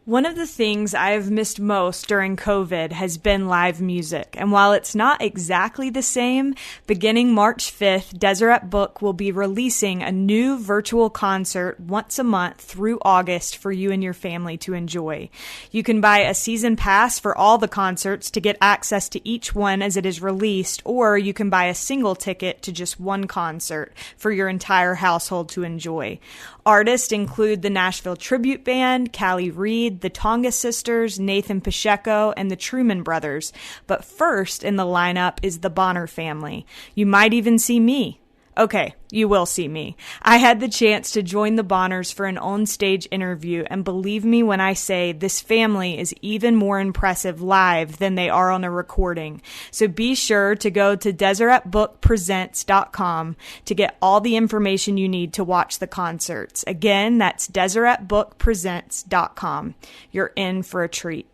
One of the things I've missed most during COVID has been live music. And while it's not exactly the same, beginning March 5th, Deseret Book will be releasing a new virtual concert once a month through August for you and your family to enjoy. You can buy a season pass for all the concerts to get access to each one as it is released, or you can buy a single ticket to just one concert for your entire household to enjoy. Artists include the Nashville Tribute Band, Callie Reed, the Tonga Sisters, Nathan Pacheco, and the Truman Brothers. But first in the lineup is the Bonner family. You might even see me. Okay, you will see me. I had the chance to join the Bonners for an on-stage interview, and believe me when I say this family is even more impressive live than they are on a recording. So be sure to go to DeseretBookPresents.com to get all the information you need to watch the concerts. Again, that's DeseretBookPresents.com. You're in for a treat.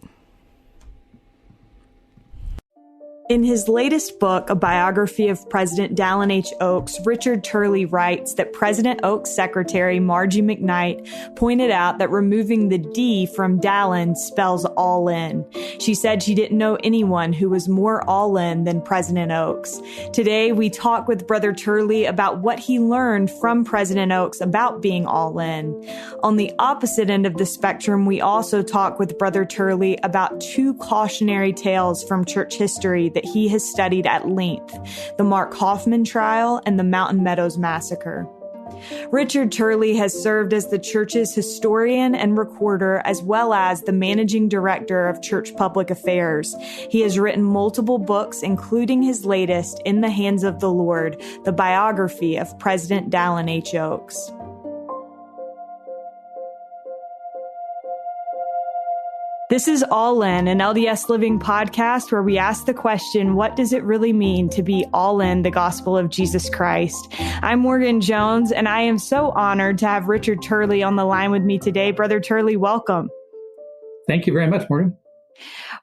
In his latest book, A Biography of President Dallin H. Oaks, Richard Turley writes that President Oaks' secretary, Margie McKnight, pointed out that removing the D from Dallin spells all in. She said she didn't know anyone who was more all in than President Oaks. Today, we talk with Brother Turley about what he learned from President Oaks about being all in. On the opposite end of the spectrum, we also talk with Brother Turley about two cautionary tales from church history that he has studied at length, the Mark Hofmann trial and the Mountain Meadows Massacre. Richard Turley has served as the church's historian and recorder, as well as the managing director of church public affairs. He has written multiple books, including his latest, In the Hands of the Lord, the biography of President Dallin H. Oaks. This is All In, an LDS Living podcast where we ask the question, what does it really mean to be all in the gospel of Jesus Christ? I'm Morgan Jones, and I am so honored to have Richard Turley on the line with me today. Brother Turley, welcome. Thank you very much, Morgan.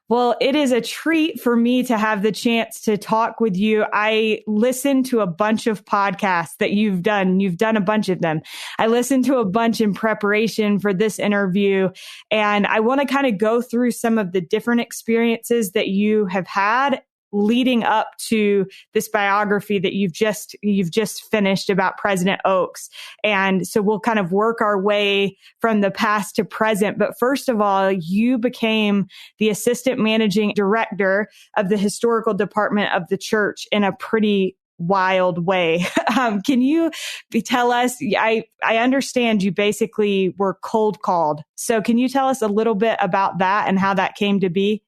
Well, it is a treat for me to have the chance to talk with you. I listened to a bunch of podcasts that you've done. You've done a bunch of them. I listened to a bunch in preparation for this interview, and I want to kind of go through some of the different experiences that you have had leading up to this biography that you've just finished about President Oaks. And so we'll kind of work our way from the past to present. But first of all, you became the assistant managing director of the historical department of the church in a pretty wild way. Can you tell us, I understand you basically were cold called. So can you tell us a little bit about that and how that came to be?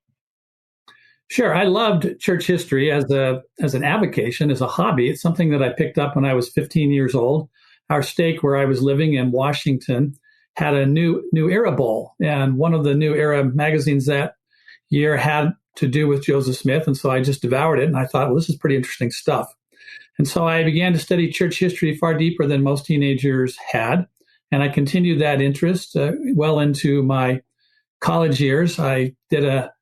Sure. I loved church history as an avocation, as a hobby. It's something that I picked up when I was 15 years old. Our stake where I was living in Washington had a New Era Bowl, and one of the New Era magazines that year had to do with Joseph Smith, and so I just devoured it, and I thought, well, this is pretty interesting stuff. And so I began to study church history far deeper than most teenagers had, and I continued that interest well into my college years. I did a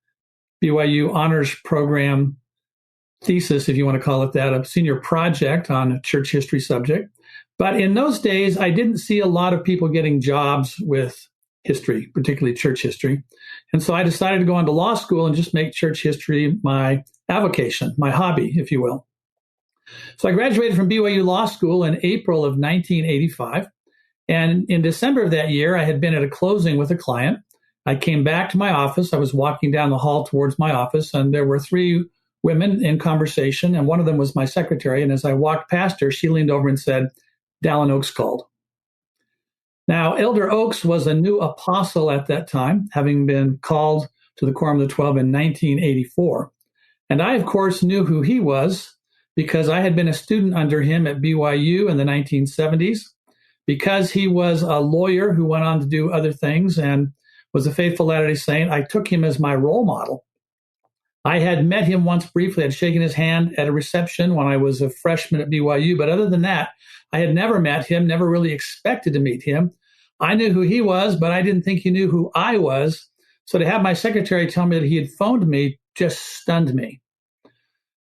BYU honors program thesis, if you want to call it that, a senior project on a church history subject. But in those days, I didn't see a lot of people getting jobs with history, particularly church history. And so I decided to go on to law school and just make church history my avocation, my hobby, if you will. So I graduated from BYU Law School in April of 1985. And in December of that year, I had been at a closing with a client. I came back to my office. I was walking down the hall towards my office, and there were three women in conversation, and one of them was my secretary. And as I walked past her, she leaned over and said, "Dallin Oaks called." Now, Elder Oaks was a new apostle at that time, having been called to the Quorum of the 12 in 1984. And I, of course, knew who he was because I had been a student under him at BYU in the 1970s, because he was a lawyer who went on to do other things and was a faithful Latter-day Saint. I took him as my role model. I had met him once briefly. I'd shaken his hand at a reception when I was a freshman at BYU. But other than that, I had never met him, never really expected to meet him. I knew who he was, but I didn't think he knew who I was. So to have my secretary tell me that he had phoned me just stunned me.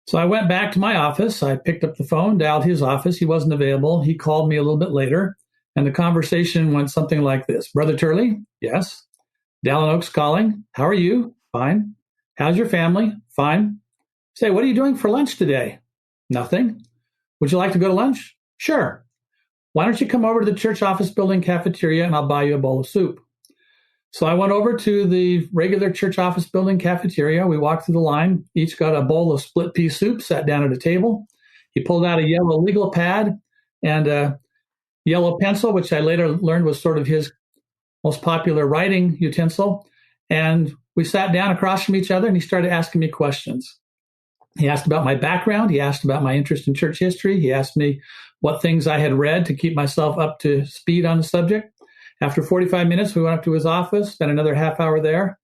So I went back to my office. I picked up the phone, dialed his office. He wasn't available. He called me a little bit later, and the conversation went something like this. "Brother Turley?" "Yes." Dallin Oaks calling. How are you? Fine. How's your family? Fine. Say, what are you doing for lunch today? Nothing. Would you like to go to lunch? Sure. Why don't you come over to the church office building cafeteria and I'll buy you a bowl of soup. So I went over to the regular church office building cafeteria. We walked through the line, each got a bowl of split pea soup, sat down at a table. He pulled out a yellow legal pad and a yellow pencil, which I later learned was sort of his most popular writing utensil. And we sat down across from each other and he started asking me questions. He asked about my background. He asked about my interest in church history. He asked me what things I had read to keep myself up to speed on the subject. After 45 minutes, we went up to his office, spent another half hour there.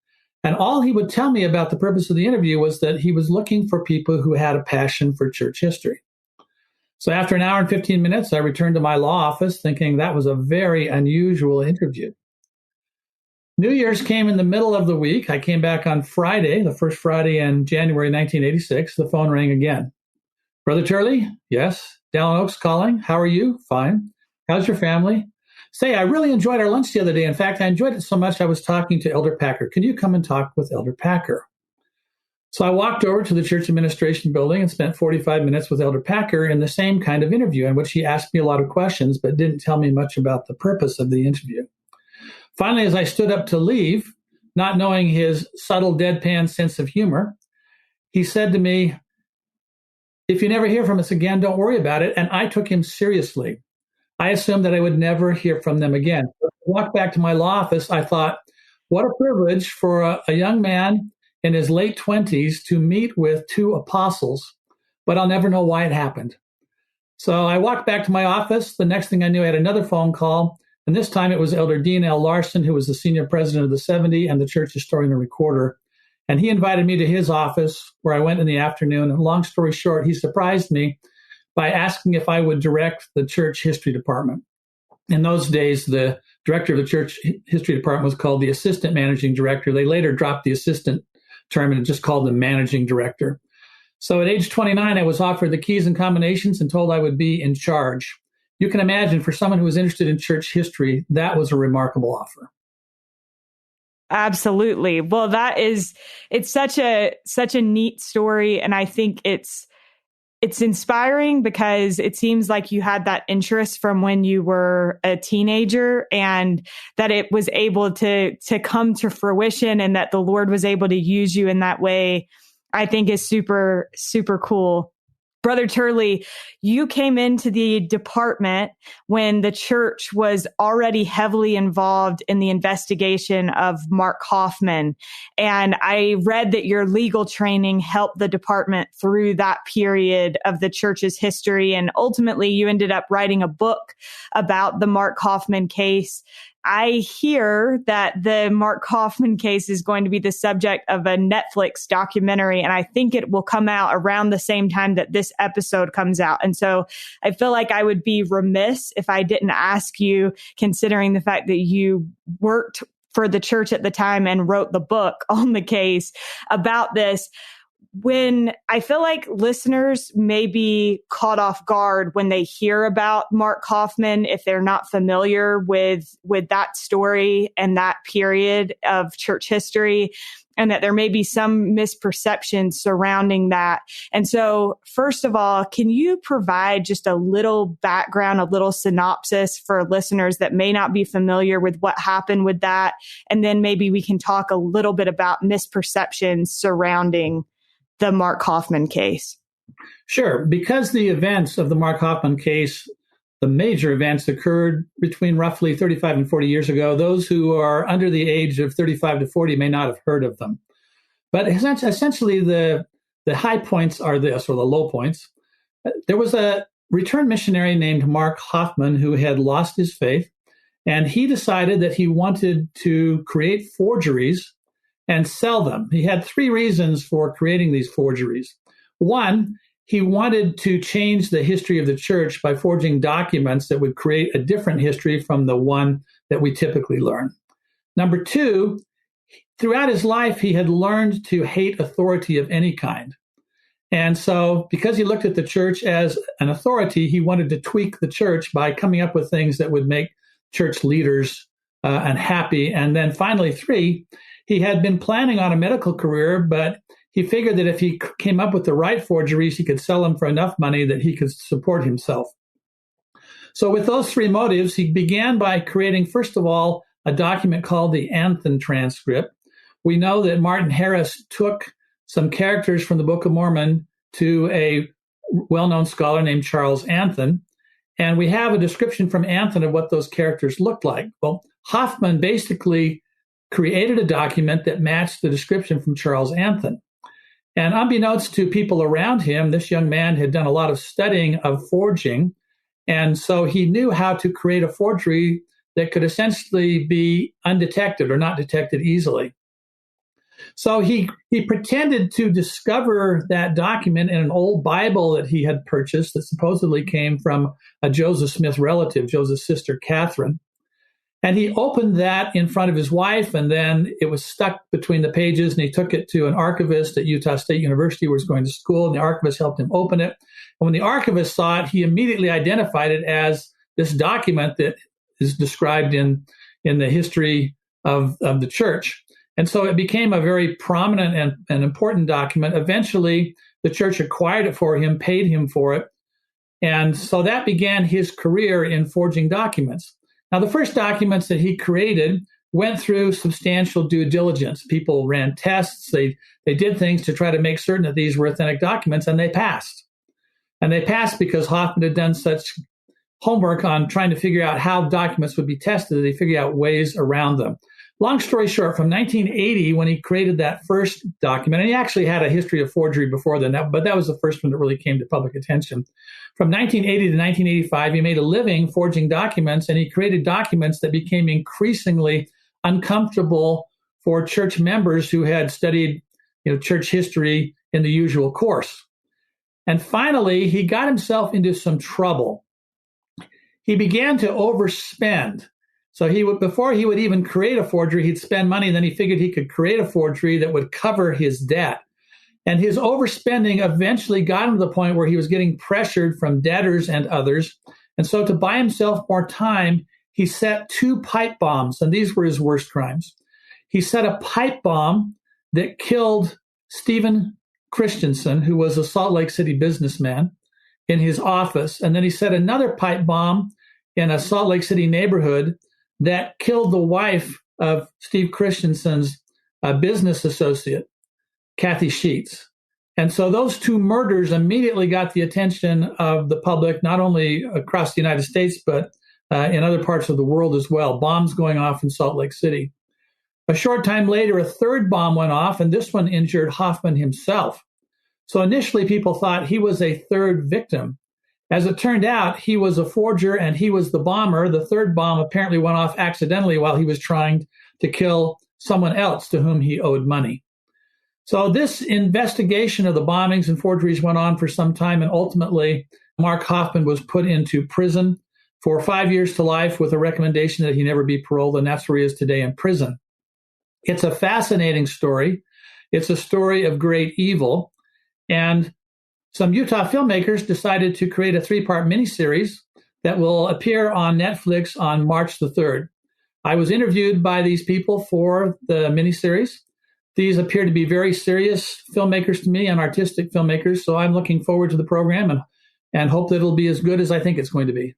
And all he would tell me about the purpose of the interview was that he was looking for people who had a passion for church history. So after an hour and 15 minutes, I returned to my law office thinking that was a very unusual interview. New Year's came in the middle of the week. I came back on Friday, the first Friday in January 1986. The phone rang again. Brother Turley? Yes. Dallin Oaks calling. How are you? Fine. How's your family? Say, I really enjoyed our lunch the other day. In fact, I enjoyed it so much I was talking to Elder Packer. Can you come and talk with Elder Packer? So I walked over to the church administration building and spent 45 minutes with Elder Packer in the same kind of interview in which he asked me a lot of questions but didn't tell me much about the purpose of the interview. Finally, as I stood up to leave, not knowing his subtle deadpan sense of humor, he said to me, if you never hear from us again, don't worry about it. And I took him seriously. I assumed that I would never hear from them again. When I walked back to my law office, I thought, what a privilege for a young man in his late 20s to meet with two apostles, but I'll never know why it happened. So I walked back to my office. The next thing I knew, I had another phone call. And this time it was Elder Dean L. Larson, who was the senior president of the 70 and the church historian and recorder. And he invited me to his office where I went in the afternoon. And long story short, he surprised me by asking if I would direct the church history department. In those days, the director of the church history department was called the assistant managing director. They later dropped the assistant term and just called the managing director. So at age 29, I was offered the keys and combinations and told I would be in charge. You can imagine for someone who was interested in church history, that was a remarkable offer. Absolutely. Well, it's such a neat story. And I think it's inspiring because it seems like you had that interest from when you were a teenager and that it was able to come to fruition and that the Lord was able to use you in that way, I think is super, super cool. Brother Turley, you came into the department when the church was already heavily involved in the investigation of Mark Hofmann. And I read that your legal training helped the department through that period of the church's history. And ultimately, you ended up writing a book about the Mark Hofmann case. I hear that the Mark Hofmann case is going to be the subject of a Netflix documentary, and I think it will come out around the same time that this episode comes out. And so I feel like I would be remiss if I didn't ask you, considering the fact that you worked for the church at the time and wrote the book on the case about this. When I feel like listeners may be caught off guard when they hear about Mark Hofmann, if they're not familiar with that story and that period of church history, and that there may be some misperceptions surrounding that. And so, first of all, can you provide just a little background, a little synopsis for listeners that may not be familiar with what happened with that? And then maybe we can talk a little bit about misperceptions surrounding the Mark Hofmann case. Sure. Because the events of the Mark Hofmann case, the major events occurred between roughly 35 and 40 years ago. Those who are under the age of 35 to 40 may not have heard of them. But essentially, the high points are this, or the low points. There was a returned missionary named Mark Hofmann who had lost his faith, and he decided that he wanted to create forgeries and sell them. He had three reasons for creating these forgeries. One, he wanted to change the history of the church by forging documents that would create a different history from the one that we typically learn. Number two, throughout his life, he had learned to hate authority of any kind. And so because he looked at the church as an authority, he wanted to tweak the church by coming up with things that would make church leaders unhappy. And then finally, 3, he had been planning on a medical career, but he figured that if he came up with the right forgeries, he could sell them for enough money that he could support himself. So with those 3 motives, he began by creating, first of all, a document called the Anthon transcript. We know that Martin Harris took some characters from the Book of Mormon to a well-known scholar named Charles Anthon, and we have a description from Anthon of what those characters looked like. Well, Hofmann basically created a document that matched the description from Charles Anthon. And unbeknownst to people around him, this young man had done a lot of studying of forging, and so he knew how to create a forgery that could essentially be undetected or not detected easily. So he pretended to discover that document in an old Bible that he had purchased that supposedly came from a Joseph Smith relative, Joseph's sister, Catherine. And he opened that in front of his wife, and then it was stuck between the pages, and he took it to an archivist at Utah State University where he was going to school, and the archivist helped him open it. And when the archivist saw it, he immediately identified it as this document that is described in the history of the church. And so it became a very prominent and important document. Eventually, the church acquired it for him, paid him for it. And so that began his career in forging documents. Now, the first documents that he created went through substantial due diligence. People ran tests. They did things to try to make certain that these were authentic documents, and they passed. And they passed because Hofmann had done such homework on trying to figure out how documents would be tested that he figured out ways around them. Long story short, from 1980, when he created that first document, and he actually had a history of forgery before then, but that was the first one that really came to public attention. From 1980 to 1985, he made a living forging documents, and he created documents that became increasingly uncomfortable for church members who had studied, church history in the usual course. And finally, he got himself into some trouble. He began to overspend. So before he would even create a forgery, he'd spend money, and then he figured he could create a forgery that would cover his debt. And his overspending eventually got him to the point where he was getting pressured from debtors and others. And so to buy himself more time, he set 2 pipe bombs, and these were his worst crimes. He set a pipe bomb that killed Stephen Christensen, who was a Salt Lake City businessman, in his office. And then he set another pipe bomb in a Salt Lake City neighborhood that killed the wife of Steve Christensen's business associate, Kathy Sheets. And so those 2 murders immediately got the attention of the public, not only across the United States, but in other parts of the world as well. Bombs going off in Salt Lake City. A short time later, a 3rd bomb went off, and this one injured Hofmann himself. So initially, people thought he was a 3rd victim. As it turned out, he was a forger and he was the bomber. The 3rd bomb apparently went off accidentally while he was trying to kill someone else to whom he owed money. So this investigation of the bombings and forgeries went on for some time, and ultimately, Mark Hofmann was put into prison for 5 years to life with a recommendation that he never be paroled, and that's where he is today, in prison. It's a fascinating story. It's a story of great evil, and some Utah filmmakers decided to create a 3-part miniseries that will appear on Netflix on March the 3rd. I was interviewed by these people for the miniseries. These appear to be very serious filmmakers to me and artistic filmmakers, so I'm looking forward to the program and hope that it'll be as good as I think it's going to be.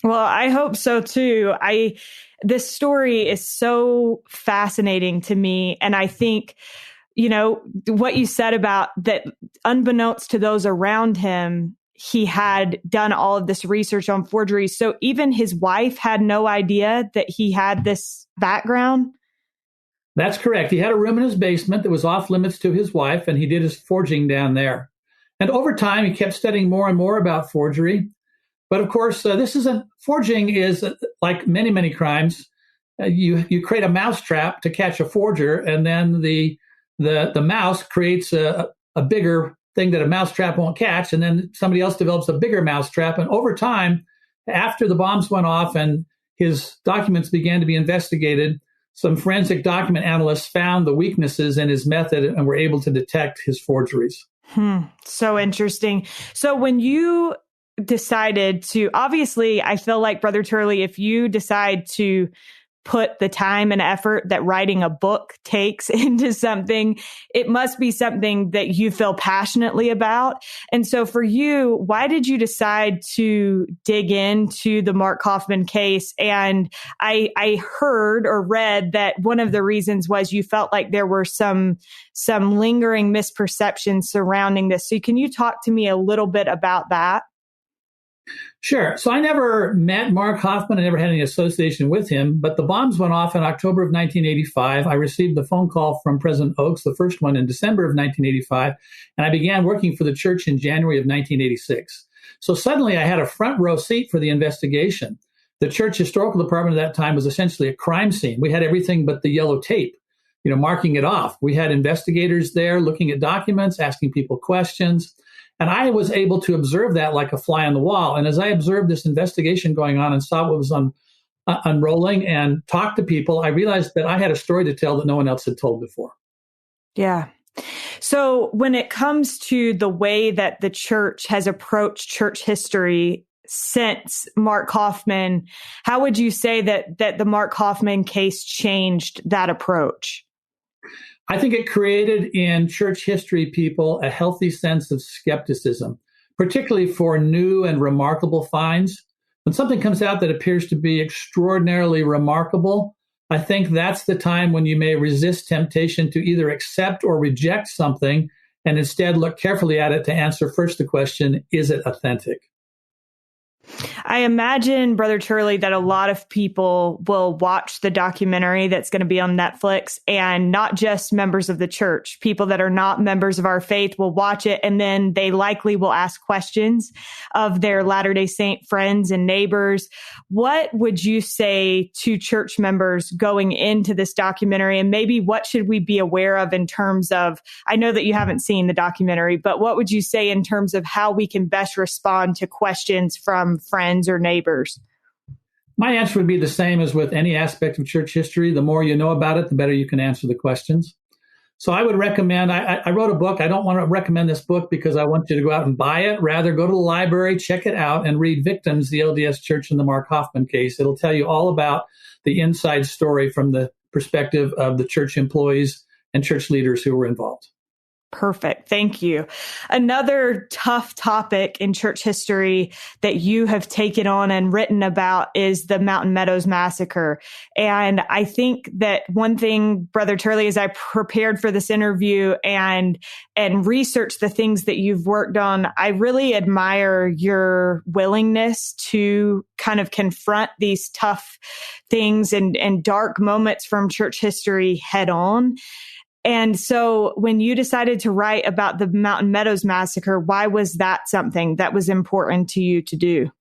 Well, I hope so too. This story is so fascinating to me, and I think what you said about that, unbeknownst to those around him, he had done all of this research on forgeries. So even his wife had no idea that he had this background? That's correct. He had a room in his basement that was off limits to his wife, and he did his forging down there. And over time, he kept studying more and more about forgery. But of course, forging is like many, many crimes. You create a mousetrap to catch a forger, and then the mouse creates a bigger thing that a mousetrap won't catch, and then somebody else develops a bigger mousetrap. And over time, after the bombs went off and his documents began to be investigated, some forensic document analysts found the weaknesses in his method and were able to detect his forgeries. So interesting. So when you decided to, obviously, I feel like, Brother Turley, if you decide to put the time and effort that writing a book takes into something, it must be something that you feel passionately about. And so for you, why did you decide to dig into the Mark Hofmann case? And I heard or read that one of the reasons was you felt like there were some lingering misperceptions surrounding this. So can you talk to me a little bit about that? Sure. So I never met Mark Hofmann. I never had any association with him, but the bombs went off in October of 1985. I received the phone call from President Oaks, the first one in December of 1985, and I began working for the church in January of 1986. So suddenly I had a front row seat for the investigation. The church historical department at that time was essentially a crime scene. We had everything but the yellow tape, marking it off. We had investigators there looking at documents, asking people questions. And I was able to observe that like a fly on the wall. And as I observed this investigation going on and saw what was unrolling and talked to people, I realized that I had a story to tell that no one else had told before. Yeah. So when it comes to the way that the church has approached church history since Mark Hofmann, how would you say that the Mark Hofmann case changed that approach? I think it created in church history people a healthy sense of skepticism, particularly for new and remarkable finds. When something comes out that appears to be extraordinarily remarkable, I think that's the time when you may resist temptation to either accept or reject something and instead look carefully at it to answer first the question, is it authentic? I imagine, Brother Turley, that a lot of people will watch the documentary that's going to be on Netflix, and not just members of the church. People that are not members of our faith will watch it, and then they likely will ask questions of their Latter-day Saint friends and neighbors. What would you say to church members going into this documentary, and maybe what should we be aware of in terms of, I know that you haven't seen the documentary, but what would you say in terms of how we can best respond to questions from friends or neighbors? My answer would be the same as with any aspect of church history. The more you know about it, the better you can answer the questions. So I would recommend, I wrote a book. I don't want to recommend this book because I want you to go out and buy it. Rather, go to the library, check it out, and read Victims, the LDS Church and the Mark Hofmann case. It'll tell you all about the inside story from the perspective of the church employees and church leaders who were involved. Perfect. Thank you. Another tough topic in church history that you have taken on and written about is the Mountain Meadows Massacre. And I think that one thing, Brother Turley, as I prepared for this interview and researched the things that you've worked on, I really admire your willingness to kind of confront these tough things and dark moments from church history head on. And so when you decided to write about the Mountain Meadows Massacre, why was that something that was important to you to do?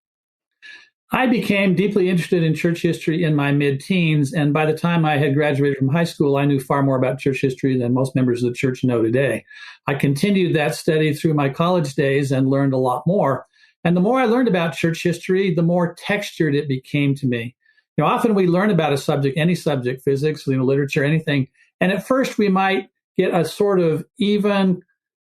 I became deeply interested in church history in my mid-teens, and by the time I had graduated from high school, I knew far more about church history than most members of the church know today. I continued that study through my college days and learned a lot more. And the more I learned about church history, the more textured it became to me. Often we learn about a subject, any subject, physics, literature, anything, and at first, we might get a sort of even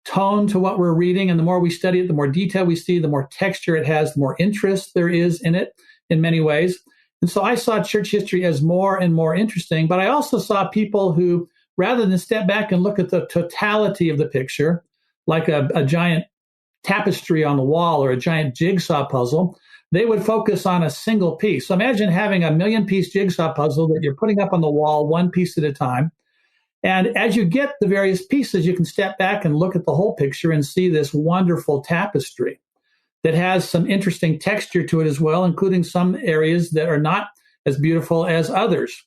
tone to what we're reading. And the more we study it, the more detail we see, the more texture it has, the more interest there is in it in many ways. And so I saw church history as more and more interesting. But I also saw people who, rather than step back and look at the totality of the picture, like a giant tapestry on the wall or a giant jigsaw puzzle, they would focus on a single piece. So imagine having a 1,000,000-piece jigsaw puzzle that you're putting up on the wall, one piece at a time. And as you get the various pieces, you can step back and look at the whole picture and see this wonderful tapestry that has some interesting texture to it as well, including some areas that are not as beautiful as others.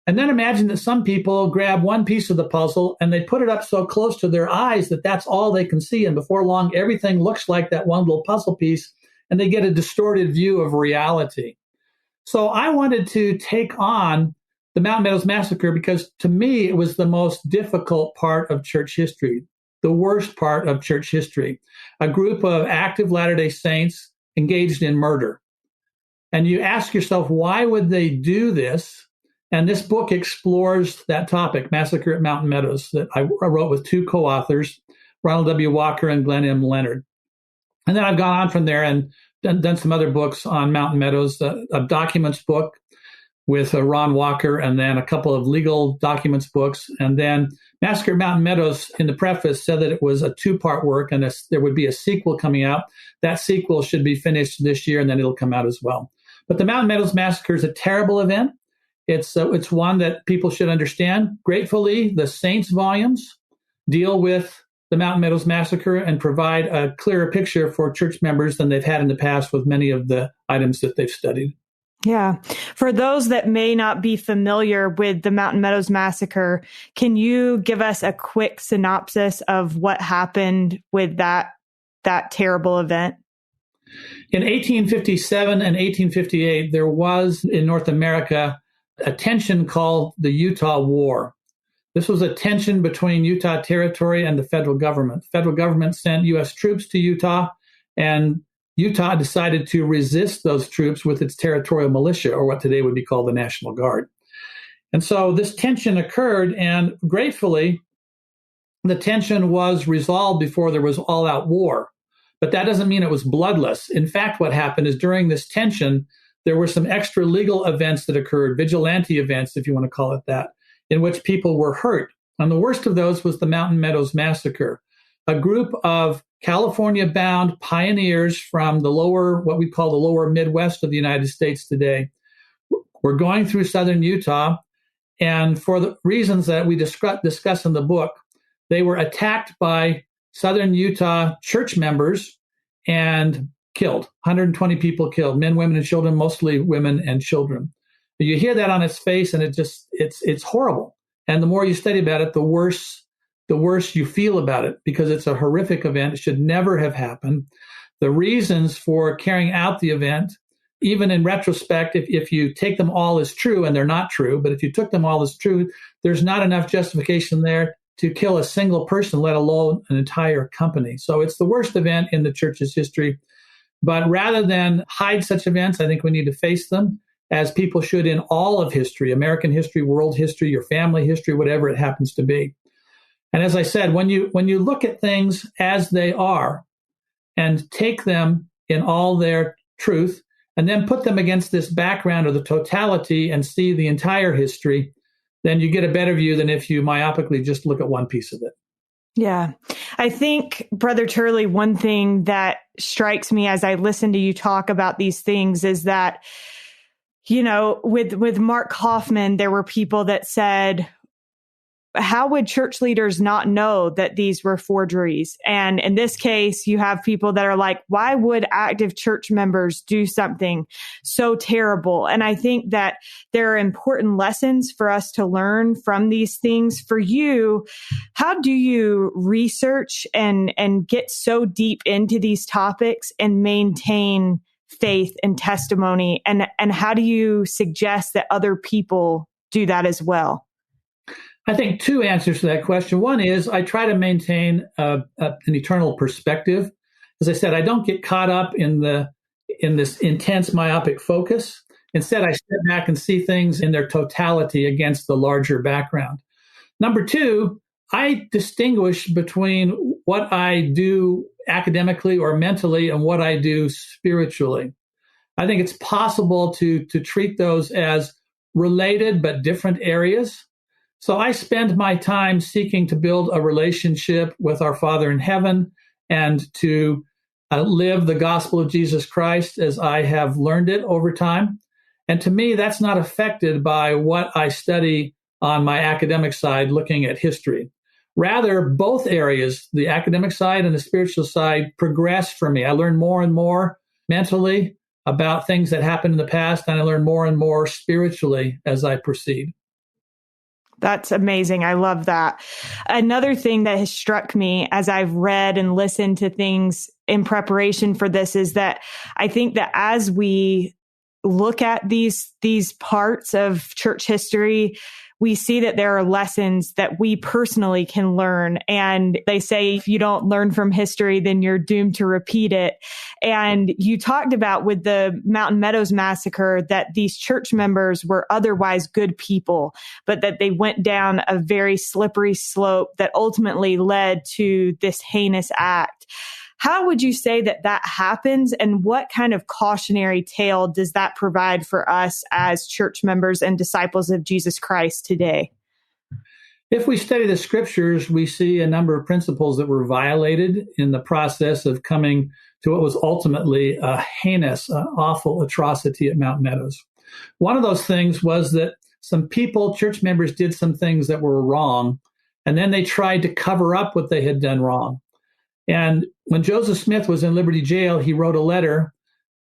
And then imagine that some people grab one piece of the puzzle and they put it up so close to their eyes that that's all they can see. And before long, everything looks like that one little puzzle piece, and they get a distorted view of reality. So I wanted to take on the Mountain Meadows Massacre because to me, it was the most difficult part of church history, the worst part of church history. A group of active Latter-day Saints engaged in murder. And you ask yourself, why would they do this? And this book explores that topic, Massacre at Mountain Meadows, that I wrote with two co-authors, Ronald W. Walker and Glenn M. Leonard. And then I've gone on from there and done some other books on Mountain Meadows, a documents book with Ron Walker, and then a couple of legal documents books. And then Massacre at Mountain Meadows, in the preface, said that it was a two-part work and there would be a sequel coming out. That sequel should be finished this year, and then it'll come out as well. But the Mountain Meadows Massacre is a terrible event. It's one that people should understand. Gratefully, the Saints volumes deal with the Mountain Meadows Massacre and provide a clearer picture for church members than they've had in the past with many of the items that they've studied. Yeah. For those that may not be familiar with the Mountain Meadows Massacre, can you give us a quick synopsis of what happened with that terrible event? In 1857 and 1858, there was in North America a tension called the Utah War. This was a tension between Utah Territory and the federal government. The federal government sent U.S. troops to Utah, and Utah decided to resist those troops with its territorial militia, or what today would be called the National Guard. And so this tension occurred, and gratefully, the tension was resolved before there was all-out war. But that doesn't mean it was bloodless. In fact, what happened is during this tension, there were some extra legal events that occurred, vigilante events, if you want to call it that, in which people were hurt. And the worst of those was the Mountain Meadows Massacre. A group of California-bound pioneers from what we call the lower Midwest of the United States today were going through southern Utah, and for the reasons that we discuss in the book, they were attacked by southern Utah church members and killed. 120 people killed, men, women, and children, mostly women and children. You hear that on its face, and it's horrible. And the more you study about it, the worse you feel about it, because it's a horrific event. It should never have happened. The reasons for carrying out the event, even in retrospect, if you take them all as true, and they're not true, but if you took them all as true, there's not enough justification there to kill a single person, let alone an entire company. So it's the worst event in the church's history. But rather than hide such events, I think we need to face them, as people should in all of history, American history, world history, your family history, whatever it happens to be. And as I said, when you look at things as they are and take them in all their truth, and then put them against this background of the totality and see the entire history, then you get a better view than if you myopically just look at one piece of it. Yeah. I think, Brother Turley, one thing that strikes me as I listen to you talk about these things is that, with Mark Hofmann, there were people that said, how would church leaders not know that these were forgeries? And in this case, you have people that are like, why would active church members do something so terrible? And I think that there are important lessons for us to learn from these things. For you, how do you research and get so deep into these topics and maintain faith and testimony? And how do you suggest that other people do that as well? I think two answers to that question. One is I try to maintain an eternal perspective. As I said, I don't get caught up in this intense myopic focus. Instead, I step back and see things in their totality against the larger background. Number two, I distinguish between what I do academically or mentally and what I do spiritually. I think it's possible to treat those as related but different areas. So I spend my time seeking to build a relationship with our Father in heaven and to live the gospel of Jesus Christ as I have learned it over time. And to me, that's not affected by what I study on my academic side, looking at history. Rather, both areas, the academic side and the spiritual side, progress for me. I learn more and more mentally about things that happened in the past, and I learn more and more spiritually as I proceed. That's amazing. I love that. Another thing that has struck me as I've read and listened to things in preparation for this is that I think that as we look at these parts of church history, we see that there are lessons that we personally can learn. And they say, if you don't learn from history, then you're doomed to repeat it. And you talked about with the Mountain Meadows Massacre that these church members were otherwise good people, but that they went down a very slippery slope that ultimately led to this heinous act. How would you say that that happens, and what kind of cautionary tale does that provide for us as church members and disciples of Jesus Christ today? If we study the scriptures, we see a number of principles that were violated in the process of coming to what was ultimately a heinous, awful atrocity at Mountain Meadows. One of those things was that some people, church members, did some things that were wrong, and then they tried to cover up what they had done wrong. And when Joseph Smith was in Liberty Jail, he wrote a letter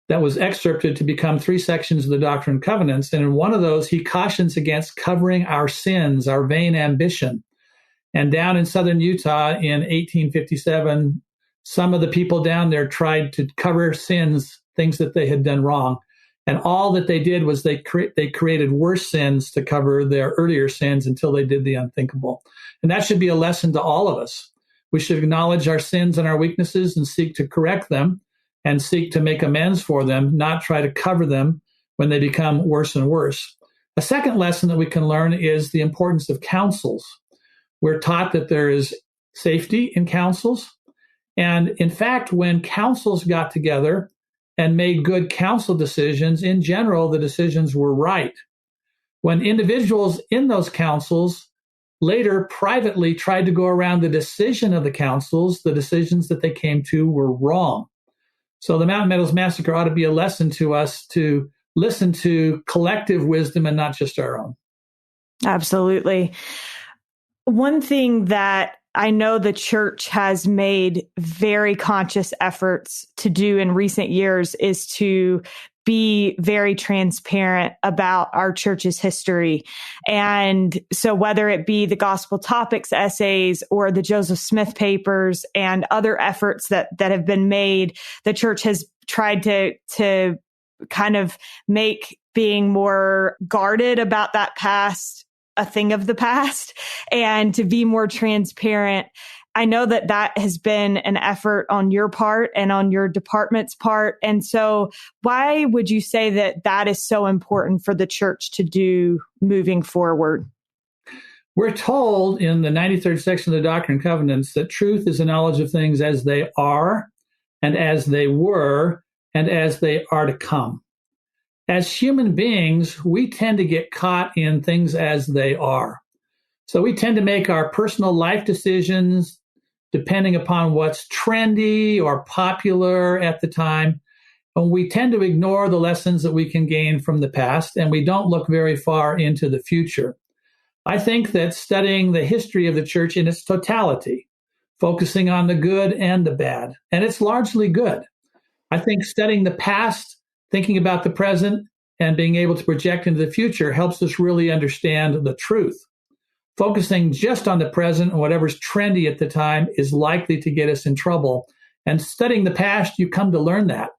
that was excerpted to become 3 sections of the Doctrine and Covenants. And in one of those, he cautions against covering our sins, our vain ambition. And down in southern Utah in 1857, some of the people down there tried to cover sins, things that they had done wrong. And all that they did was they created worse sins to cover their earlier sins until they did the unthinkable. And that should be a lesson to all of us. We should acknowledge our sins and our weaknesses and seek to correct them and seek to make amends for them, not try to cover them when they become worse and worse. A second lesson that we can learn is the importance of counsels. We're taught that there is safety in counsels. And in fact, when councils got together and made good council decisions, in general, the decisions were right. When individuals in those councils later privately tried to go around the decision of the councils, the decisions that they came to were wrong. So the Mountain Meadows Massacre ought to be a lesson to us to listen to collective wisdom and not just our own. Absolutely. One thing that I know the church has made very conscious efforts to do in recent years is to be very transparent about our church's history. And so whether it be the Gospel Topics essays or the Joseph Smith papers and other efforts that have been made, the church has tried to kind of make being more guarded about that past a thing of the past and to be more transparent. I know that has been an effort on your part and on your department's part. And so why would you say that is so important for the church to do moving forward? We're told in the 93rd section of the Doctrine and Covenants that truth is a knowledge of things as they are and as they were and as they are to come. As human beings, we tend to get caught in things as they are. So we tend to make our personal life decisions depending upon what's trendy or popular at the time. And we tend to ignore the lessons that we can gain from the past, and we don't look very far into the future. I think that studying the history of the church in its totality, focusing on the good and the bad, and it's largely good. I think studying the past, thinking about the present, and being able to project into the future helps us really understand the truth. Focusing just on the present and whatever's trendy at the time is likely to get us in trouble. And studying the past, you come to learn that.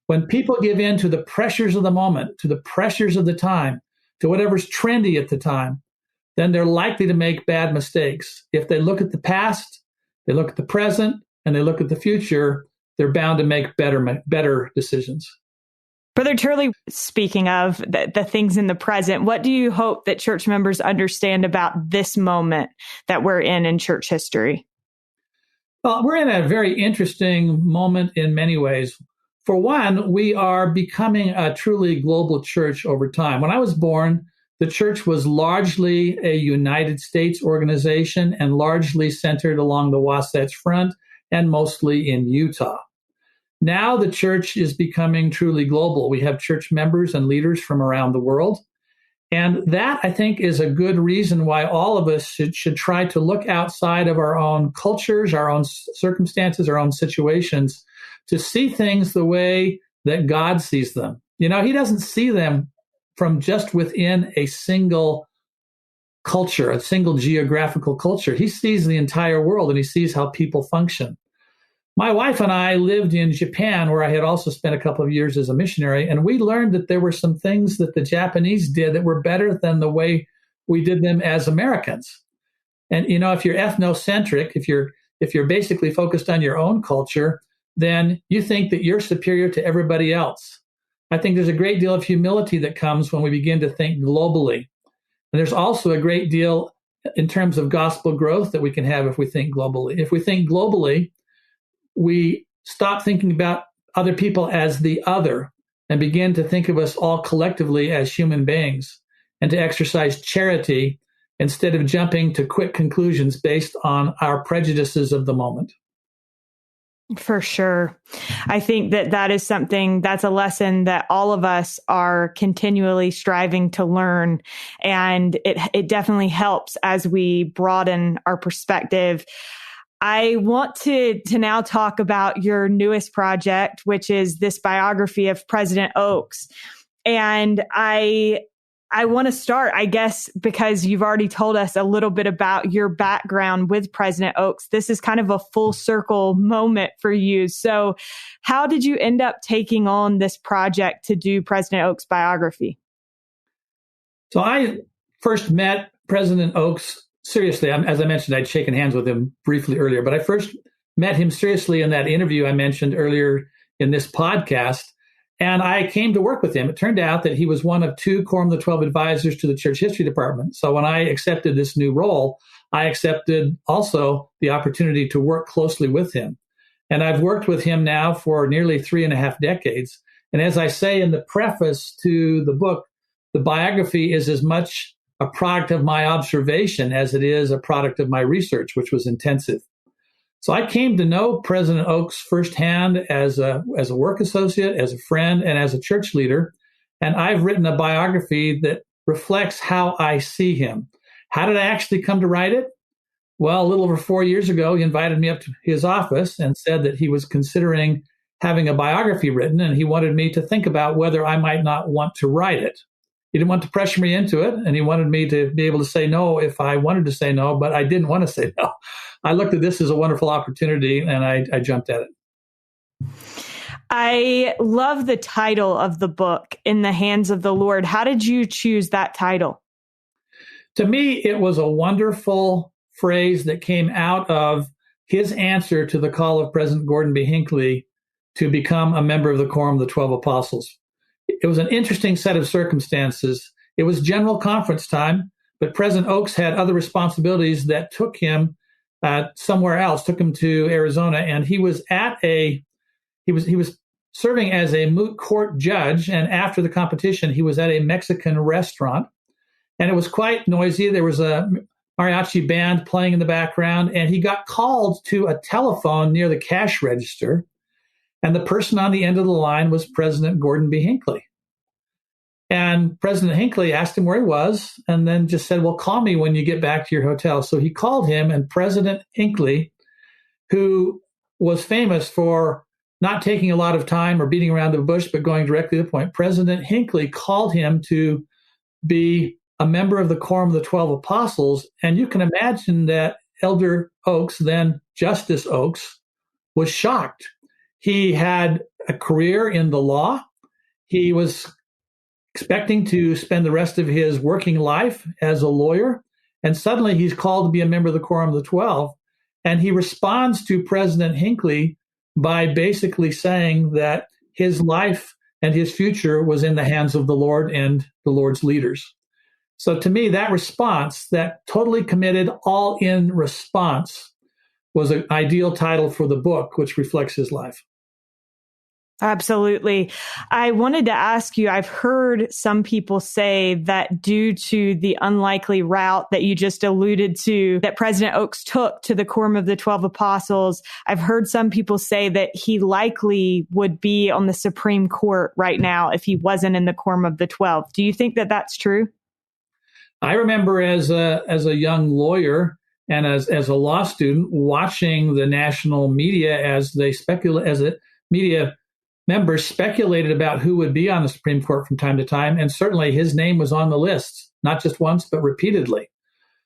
When people give in to the pressures of the moment, to the pressures of the time, to whatever's trendy at the time, then they're likely to make bad mistakes. If they look at the past, they look at the present, and they look at the future, they're bound to make better decisions. Brother Turley, speaking of the things in the present, what do you hope that church members understand about this moment that we're in church history? Well, we're in a very interesting moment in many ways. For one, we are becoming a truly global church over time. When I was born, the church was largely a United States organization and largely centered along the Wasatch Front and mostly in Utah. Now the church is becoming truly global. We have church members and leaders from around the world. And that, I think, is a good reason why all of us should try to look outside of our own cultures, our own circumstances, our own situations, to see things the way that God sees them. You know, he doesn't see them from just within a single culture, a single geographical culture. He sees the entire world and he sees how people function. My wife and I lived in Japan, where I had also spent a couple of years as a missionary, and we learned that there were some things that the Japanese did that were better than the way we did them as Americans. And, you know, if you're ethnocentric, if you're basically focused on your own culture, then you think that you're superior to everybody else. I think there's a great deal of humility that comes when we begin to think globally. And there's also a great deal in terms of gospel growth that we can have if we think globally. If we think globally, we stop thinking about other people as the other and begin to think of us all collectively as human beings, and to exercise charity instead of jumping to quick conclusions based on our prejudices of the moment. For sure. I think that is something, that's a lesson that all of us are continually striving to learn. And it definitely helps as we broaden our perspective. I want to now talk about your newest project, which is this biography of President Oaks. And I want to start, I guess, because you've already told us a little bit about your background with President Oaks. This is kind of a full circle moment for you. So how did you end up taking on this project to do President Oaks' biography? So I first met President Oaks seriously. As I mentioned, I'd shaken hands with him briefly earlier, but I first met him seriously in that interview I mentioned earlier in this podcast. And I came to work with him. It turned out that he was one of 2 Quorum of the 12 advisors to the Church History Department. So when I accepted this new role, I accepted also the opportunity to work closely with him. And I've worked with him now for nearly 3.5 decades. And as I say in the preface to the book, the biography is as much a product of my observation as it is a product of my research, which was intensive. So I came to know President Oaks firsthand as a work associate, as a friend, and as a church leader. And I've written a biography that reflects how I see him. How did I actually come to write it? Well, a little over 4 years ago, he invited me up to his office and said that he was considering having a biography written, and he wanted me to think about whether I might not want to write it. He didn't want to pressure me into it, and he wanted me to be able to say no if I wanted to say no, but I didn't want to say no. I looked at this as a wonderful opportunity, and I jumped at it. I love the title of the book, In the Hands of the Lord. How did you choose that title? To me, it was a wonderful phrase that came out of his answer to the call of President Gordon B. Hinckley to become a member of the Quorum of the 12 Apostles. It was an interesting set of circumstances. It was general conference time, but President Oaks had other responsibilities that took him somewhere else, took him to Arizona, and he was serving as a moot court judge. And after the competition, he was at a Mexican restaurant, and it was quite noisy. There was a mariachi band playing in the background, and he got called to a telephone near the cash register. And the person on the end of the line was President Gordon B. Hinckley. And President Hinckley asked him where he was and then just said, well, call me when you get back to your hotel. So he called him, and President Hinckley, who was famous for not taking a lot of time or beating around the bush, but going directly to the point, President Hinckley called him to be a member of the Quorum of the 12 Apostles. And you can imagine that Elder Oaks, then Justice Oaks, was shocked. He had a career in the law. He was expecting to spend the rest of his working life as a lawyer. And suddenly he's called to be a member of the Quorum of the 12. And he responds to President Hinckley by basically saying that his life and his future was in the hands of the Lord and the Lord's leaders. So to me, that response, that totally committed, all-in response, was an ideal title for the book, which reflects his life. Absolutely. I wanted to ask you, I've heard some people say that due to the unlikely route that you just alluded to, that President Oaks took to the Quorum of the 12 Apostles, I've heard some people say that he likely would be on the Supreme Court right now if he wasn't in the Quorum of the 12. Do you think that that's true? I remember as a young lawyer and as a law student watching the national media as media members speculated about who would be on the Supreme Court from time to time, and certainly his name was on the list, not just once, but repeatedly.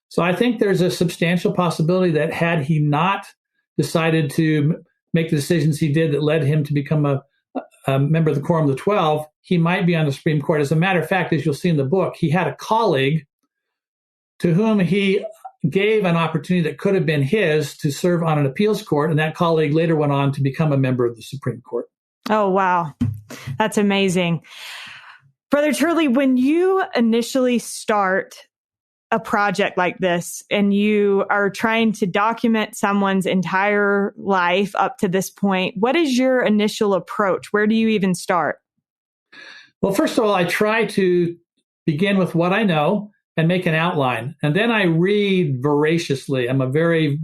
So I think there's a substantial possibility that had he not decided to make the decisions he did that led him to become a member of the Quorum of the 12, he might be on the Supreme Court. As a matter of fact, as you'll see in the book, he had a colleague to whom he gave an opportunity that could have been his to serve on an appeals court, and that colleague later went on to become a member of the Supreme Court. Oh, wow. That's amazing. Brother Turley, when you initially start a project like this and you are trying to document someone's entire life up to this point, what is your initial approach? Where do you even start? Well, first of all, I try to begin with what I know and make an outline. And then I read voraciously. I'm a very,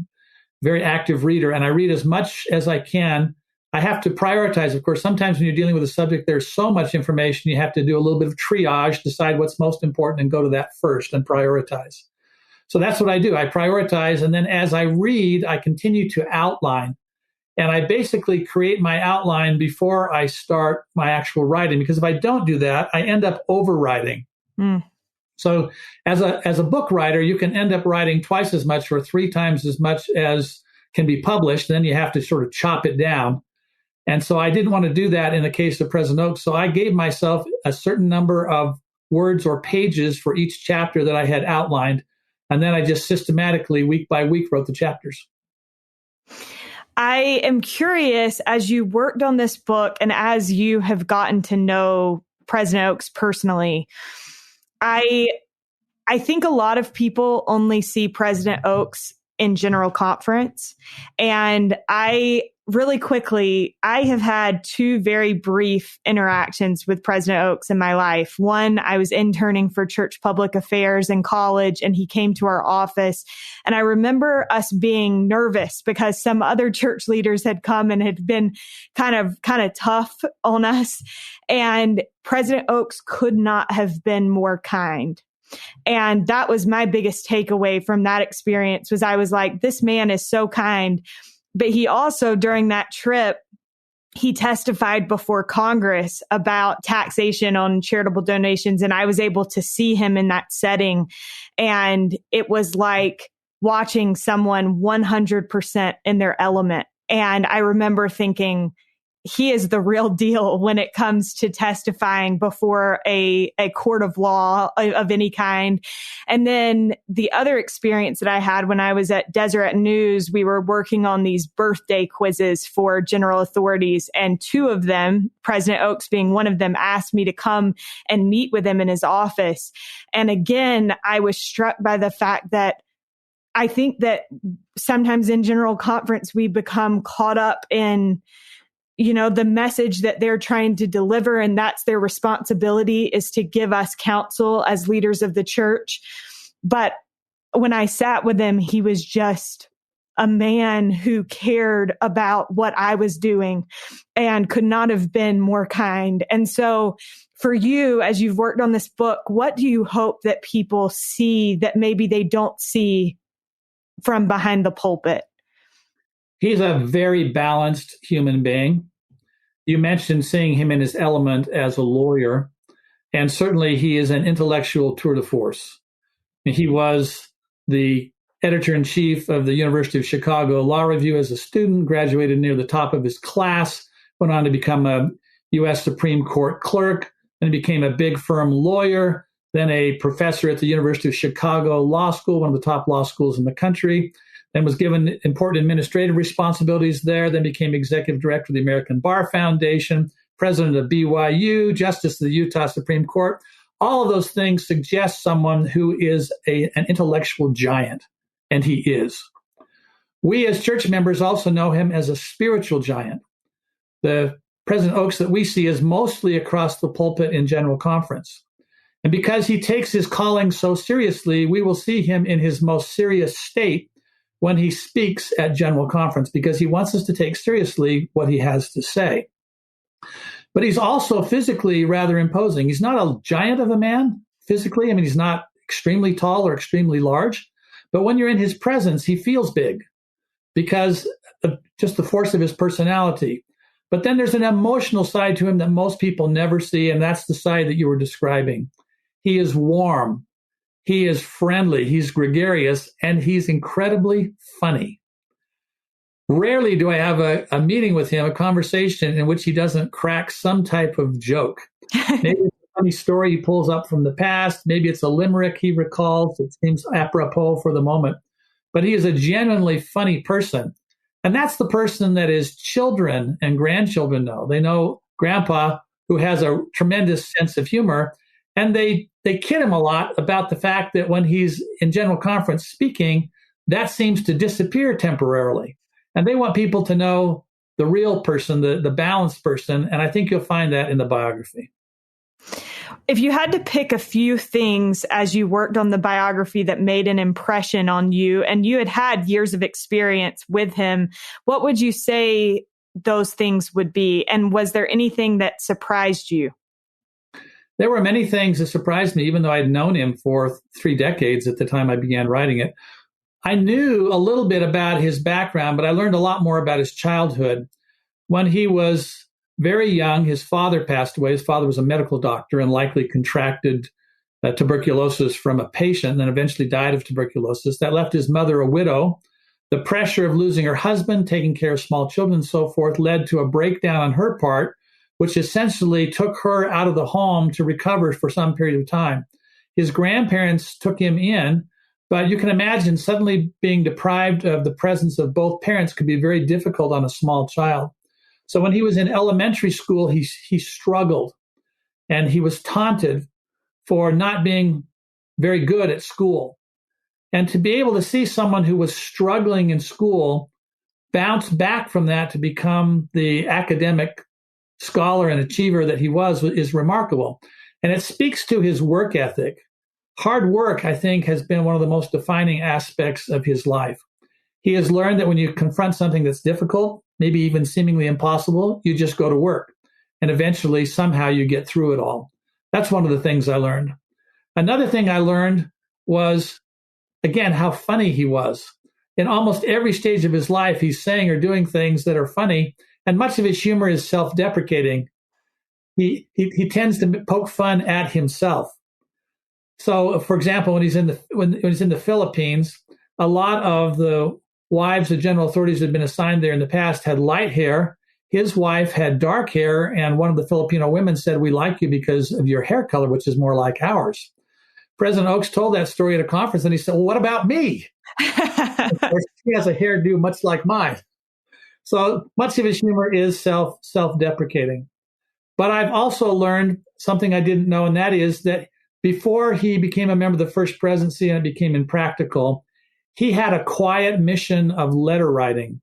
very active reader, and I read as much as I can. I have to prioritize. Of course, sometimes when you're dealing with a subject, there's so much information, you have to do a little bit of triage, decide what's most important, and go to that first and prioritize. So that's what I do. I prioritize, and then as I read, I continue to outline. And I basically create my outline before I start my actual writing, because if I don't do that, I end up overwriting. So as a book writer, you can end up writing twice as much or 3 times as much as can be published. Then you have to sort of chop it down. And so I didn't want to do that in the case of President Oaks. So I gave myself a certain number of words or pages for each chapter that I had outlined. And then I just systematically, week by week, wrote the chapters. I am curious, as you worked on this book and as you have gotten to know President Oaks personally, I think a lot of people only see President Oaks in general conference. And really quickly, I have had 2 very brief interactions with President Oaks in my life. One, I was interning for church public affairs in college, and he came to our office. And I remember us being nervous because some other church leaders had come and had been kind of tough on us. And President Oaks could not have been more kind. And that was my biggest takeaway from that experience, was I was like, this man is so kind. But he also, during that trip, he testified before Congress about taxation on charitable donations. And I was able to see him in that setting. And it was like watching someone 100% in their element. And I remember thinking, he is the real deal when it comes to testifying before a court of law of any kind. And then the other experience that I had when I was at Deseret News, we were working on these birthday quizzes for general authorities. And 2 of them, President Oaks being one of them, asked me to come and meet with him in his office. And again, I was struck by the fact that I think that sometimes in general conference, we become caught up in the message that they're trying to deliver, and that's their responsibility, is to give us counsel as leaders of the church. But when I sat with him, he was just a man who cared about what I was doing and could not have been more kind. And so for you, as you've worked on this book, what do you hope that people see that maybe they don't see from behind the pulpit? He's a very balanced human being. You mentioned seeing him in his element as a lawyer, and certainly he is an intellectual tour de force. He was the editor-in-chief of the University of Chicago Law Review as a student, graduated near the top of his class, went on to become a U.S. Supreme Court clerk, then became a big firm lawyer, then a professor at the University of Chicago Law School, one of the top law schools in the country, then was given important administrative responsibilities there, then became executive director of the American Bar Foundation, president of BYU, justice of the Utah Supreme Court. All of those things suggest someone who is an intellectual giant, and he is. We as church members also know him as a spiritual giant. The President Oaks that we see is mostly across the pulpit in general conference. And because he takes his calling so seriously, we will see him in his most serious state when he speaks at general conference, because he wants us to take seriously what he has to say. But he's also physically rather imposing. He's not a giant of a man physically. I mean, he's not extremely tall or extremely large. But when you're in his presence, he feels big because of just the force of his personality. But then there's an emotional side to him that most people never see, and that's the side that you were describing. He is warm. He is friendly, he's gregarious, and he's incredibly funny. Rarely do I have a meeting with him, a conversation in which he doesn't crack some type of joke. Maybe it's a funny story he pulls up from the past. Maybe it's a limerick he recalls that seems apropos for the moment. But he is a genuinely funny person. And that's the person that his children and grandchildren know. They know Grandpa, who has a tremendous sense of humor, and they they kid him a lot about the fact that when he's in general conference speaking, that seems to disappear temporarily. And they want people to know the real person, the balanced person. And I think you'll find that in the biography. If you had to pick a few things as you worked on the biography that made an impression on you, and you had years of experience with him, what would you say those things would be? And was there anything that surprised you? There were many things that surprised me, even though I'd known him for 3 decades at the time I began writing it. I knew a little bit about his background, but I learned a lot more about his childhood. When he was very young, his father passed away. His father was a medical doctor and likely contracted tuberculosis from a patient and then eventually died of tuberculosis. That left his mother a widow. The pressure of losing her husband, taking care of small children and so forth led to a breakdown on her part, which essentially took her out of the home to recover for some period of time. His grandparents took him in, but you can imagine suddenly being deprived of the presence of both parents could be very difficult on a small child. So when he was in elementary school, he struggled, and he was taunted for not being very good at school. And to be able to see someone who was struggling in school bounce back from that to become the academic scholar and achiever that he was is remarkable. And it speaks to his work ethic. Hard work, I think, has been one of the most defining aspects of his life. He has learned that when you confront something that's difficult, maybe even seemingly impossible, you just go to work. And eventually, somehow, you get through it all. That's one of the things I learned. Another thing I learned was, again, how funny he was. In almost every stage of his life, he's saying or doing things that are funny, and much of his humor is self-deprecating. He tends to poke fun at himself. So, for example, when he's in the Philippines, a lot of the wives of general authorities who had been assigned there in the past had light hair. His wife had dark hair, and one of the Filipino women said, "We like you because of your hair color, which is more like ours." President Oaks told that story at a conference, and he said, "Well, what about me?" Of course, he has a hairdo much like mine. So much of his humor is self-deprecating. But I've also learned something I didn't know, and that is that before he became a member of the First Presidency and it became impractical, he had a quiet mission of letter writing.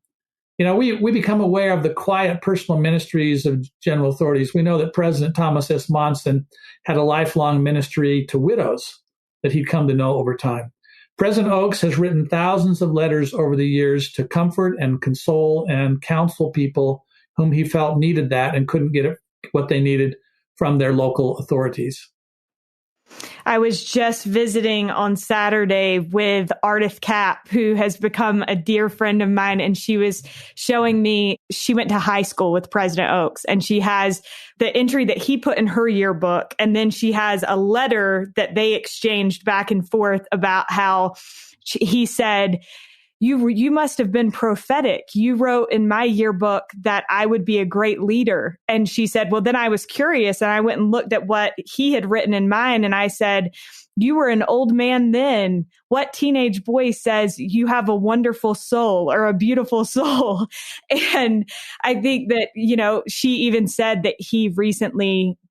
You know, we become aware of the quiet personal ministries of general authorities. We know that President Thomas S. Monson had a lifelong ministry to widows that he'd come to know over time. President Oaks has written thousands of letters over the years to comfort and console and counsel people whom he felt needed that and couldn't get what they needed from their local authorities. I was just visiting on Saturday with Ardith Cap, who has become a dear friend of mine. And she was showing me, she went to high school with President Oaks, and she has the entry that he put in her yearbook. And then she has a letter that they exchanged back and forth about how he said, You must have been prophetic. You wrote in my yearbook that I would be a great leader. And she said, well, then I was curious and I went and looked at what he had written in mine. And I said, you were an old man then. What teenage boy says you have a wonderful soul or a beautiful soul? And I think that, you know, she even said that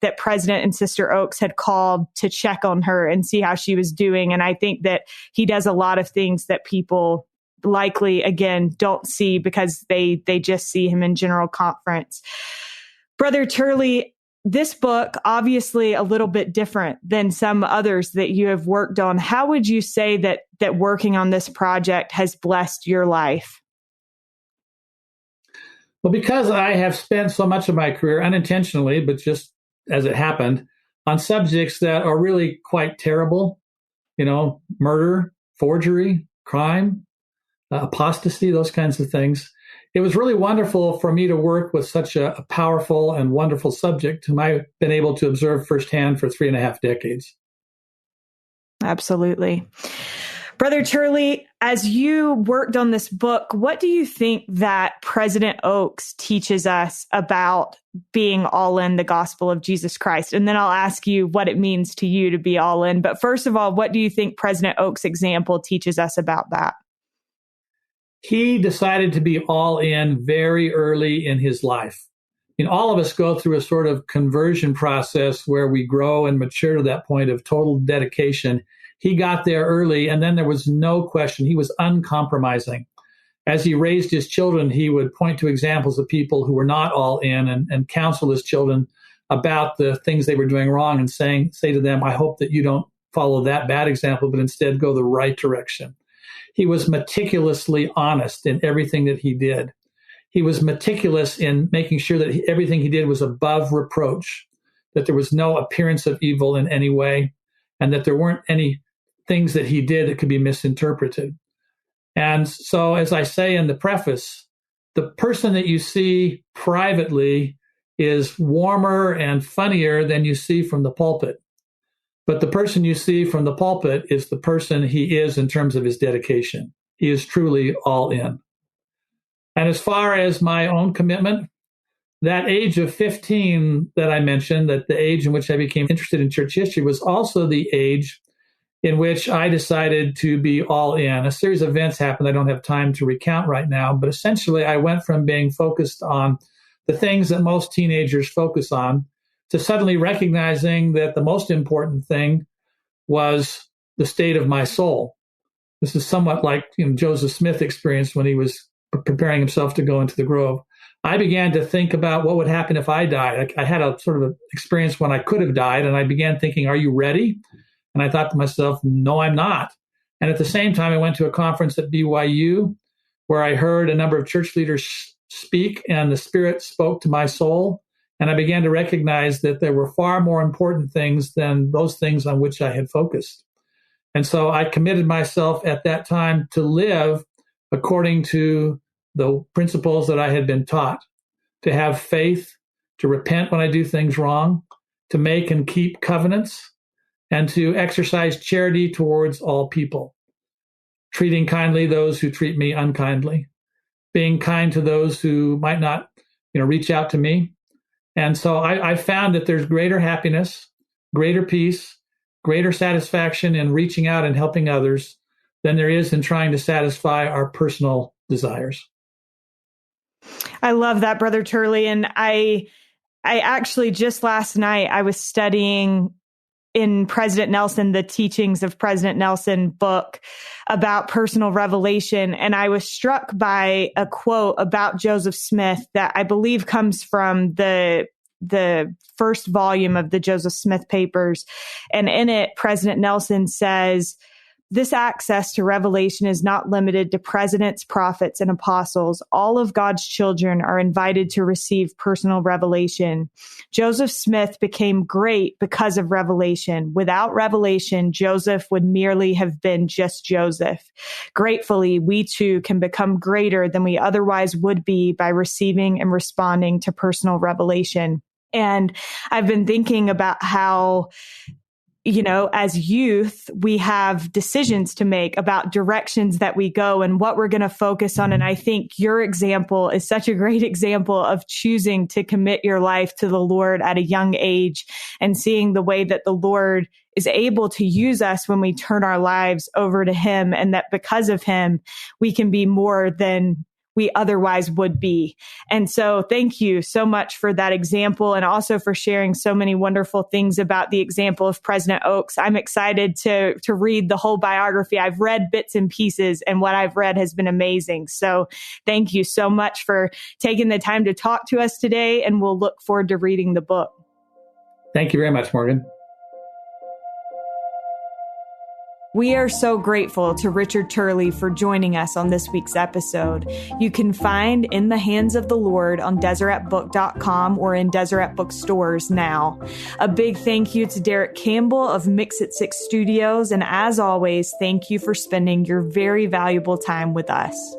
that President and Sister Oaks had called to check on her and see how she was doing. And I think that he does a lot of things that people likely, again, don't see because they just see him in general conference. Brother Turley, this book, obviously a little bit different than some others that you have worked on. How would you say that working on this project has blessed your life? Well, because I have spent so much of my career unintentionally, but just as it happened, on subjects that are really quite terrible, you know, murder, forgery, crime, apostasy, those kinds of things. It was really wonderful for me to work with such a powerful and wonderful subject whom I've been able to observe firsthand for 3.5 decades. Absolutely. Brother Turley, as you worked on this book, what do you think that President Oaks teaches us about being all in the gospel of Jesus Christ? And then I'll ask you what it means to you to be all in. But first of all, what do you think President Oaks' example teaches us about that? He decided to be all in very early in his life. all of us go through a sort of conversion process where we grow and mature to that point of total dedication. He got there early, and then there was no question. He was uncompromising. As he raised his children, he would point to examples of people who were not all in and counsel his children about the things they were doing wrong and say to them, I hope that you don't follow that bad example, but instead go the right direction. He was meticulously honest in everything that he did. He was meticulous in making sure that everything he did was above reproach, that there was no appearance of evil in any way, and that there weren't any things that he did that could be misinterpreted. And so, as I say in the preface, the person that you see privately is warmer and funnier than you see from the pulpit. But the person you see from the pulpit is the person he is in terms of his dedication. He is truly all in. And as far as my own commitment, that age of 15 that I mentioned, that the age in which I became interested in church history, was also the age in which I decided to be all in. A series of events happened I don't have time to recount right now, but essentially I went from being focused on the things that most teenagers focus on to suddenly recognizing that the most important thing was the state of my soul. This is somewhat like Joseph Smith experienced when he was preparing himself to go into the grove. I began to think about what would happen if I died. I had a sort of experience when I could have died, and I began thinking, are you ready? And I thought to myself, no, I'm not. And at the same time, I went to a conference at BYU where I heard a number of church leaders speak, and the Spirit spoke to my soul. And I began to recognize that there were far more important things than those things on which I had focused. And so I committed myself at that time to live according to the principles that I had been taught, to have faith, to repent when I do things wrong, to make and keep covenants, and to exercise charity towards all people, treating kindly those who treat me unkindly, being kind to those who might not, reach out to me. And so I found that there's greater happiness, greater peace, greater satisfaction in reaching out and helping others than there is in trying to satisfy our personal desires. I love that, Brother Turley. And I actually just last night, I was studying in President Nelson, the Teachings of President Nelson book about personal revelation. And I was struck by a quote about Joseph Smith that I believe comes from the first volume of the Joseph Smith papers. And in it, President Nelson says, this access to revelation is not limited to presidents, prophets, and apostles. All of God's children are invited to receive personal revelation. Joseph Smith became great because of revelation. Without revelation, Joseph would merely have been just Joseph. Gratefully, we too can become greater than we otherwise would be by receiving and responding to personal revelation. And I've been thinking about how, as youth, we have decisions to make about directions that we go and what we're going to focus on. And I think your example is such a great example of choosing to commit your life to the Lord at a young age and seeing the way that the Lord is able to use us when we turn our lives over to Him, and that because of Him, we can be more than we otherwise would be. And so thank you so much for that example, and also for sharing so many wonderful things about the example of President Oaks. I'm excited to read the whole biography. I've read bits and pieces, and what I've read has been amazing. So thank you so much for taking the time to talk to us today, and we'll look forward to reading the book. Thank you very much, Morgan. We are so grateful to Richard Turley for joining us on this week's episode. You can find In the Hands of the Lord on DeseretBook.com or in Deseret bookstores now. A big thank you to Derek Campbell of Mix It 6 Studios. And as always, thank you for spending your very valuable time with us.